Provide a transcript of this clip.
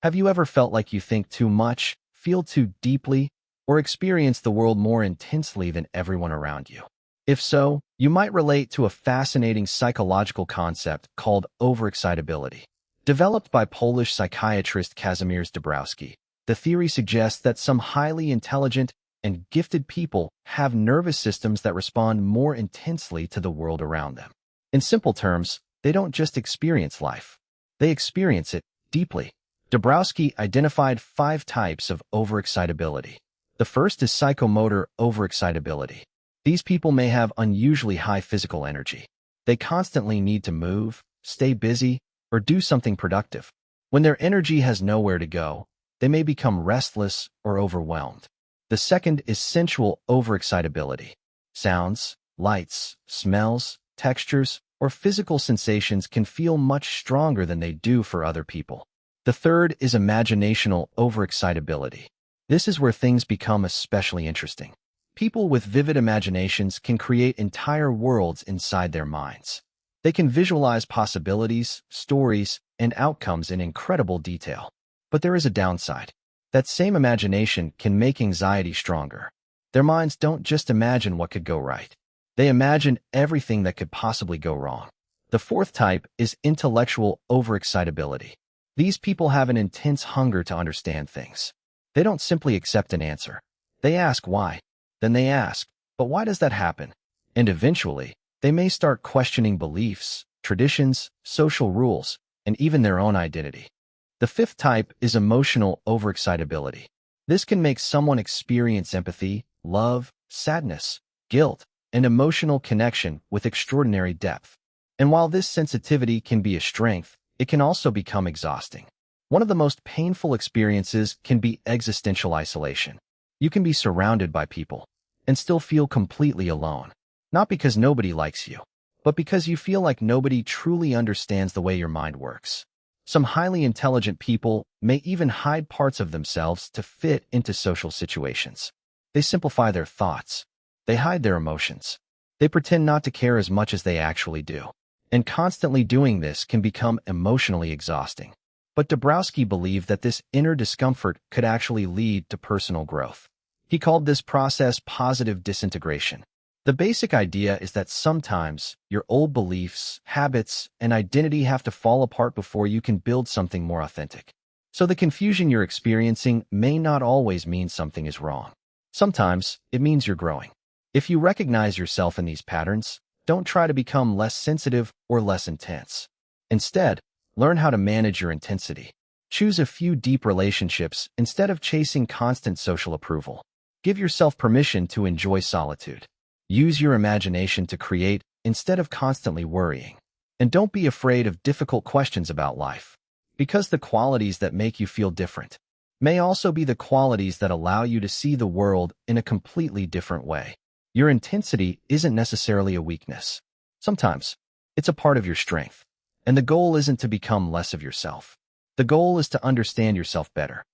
Have you ever felt like you think too much, feel too deeply, or experience the world more intensely than everyone around you? If so, you might relate to a fascinating psychological concept called overexcitability. Developed by Polish psychiatrist Kazimierz Dabrowski, the theory suggests that some highly intelligent and gifted people have nervous systems that respond more intensely to the world around them. In simple terms, they don't just experience life. They experience it deeply. Dabrowski identified 5 types of overexcitability. The first is psychomotor overexcitability. These people may have unusually high physical energy. They constantly need to move, stay busy, or do something productive. When their energy has nowhere to go, they may become restless or overwhelmed. The second is sensual overexcitability. Sounds, lights, smells, textures, or physical sensations can feel much stronger than they do for other people. The third is imaginational overexcitability. This is where things become especially interesting. People with vivid imaginations can create entire worlds inside their minds. They can visualize possibilities, stories, and outcomes in incredible detail. But there is a downside. That same imagination can make anxiety stronger. Their minds don't just imagine what could go right. They imagine everything that could possibly go wrong. The fourth type is intellectual overexcitability. These people have an intense hunger to understand things. They don't simply accept an answer. They ask why. Then they ask, but why does that happen? And eventually, they may start questioning beliefs, traditions, social rules, and even their own identity. The fifth type is emotional overexcitability. This can make someone experience empathy, love, sadness, guilt, and emotional connection with extraordinary depth. And while this sensitivity can be a strength, it can also become exhausting. One of the most painful experiences can be existential isolation. You can be surrounded by people and still feel completely alone. Not because nobody likes you, but because you feel like nobody truly understands the way your mind works. Some highly intelligent people may even hide parts of themselves to fit into social situations. They simplify their thoughts. They hide their emotions. They pretend not to care as much as they actually do. And constantly doing this can become emotionally exhausting. But Dabrowski believed that this inner discomfort could actually lead to personal growth. He called this process positive disintegration. The basic idea is that sometimes your old beliefs, habits, and identity have to fall apart before you can build something more authentic. So the confusion you're experiencing may not always mean something is wrong. Sometimes it means you're growing. If you recognize yourself in these patterns, don't try to become less sensitive or less intense. Instead, learn how to manage your intensity. Choose a few deep relationships instead of chasing constant social approval. Give yourself permission to enjoy solitude. Use your imagination to create instead of constantly worrying. And don't be afraid of difficult questions about life, because the qualities that make you feel different may also be the qualities that allow you to see the world in a completely different way. Your intensity isn't necessarily a weakness. Sometimes, it's a part of your strength. And the goal isn't to become less of yourself. The goal is to understand yourself better.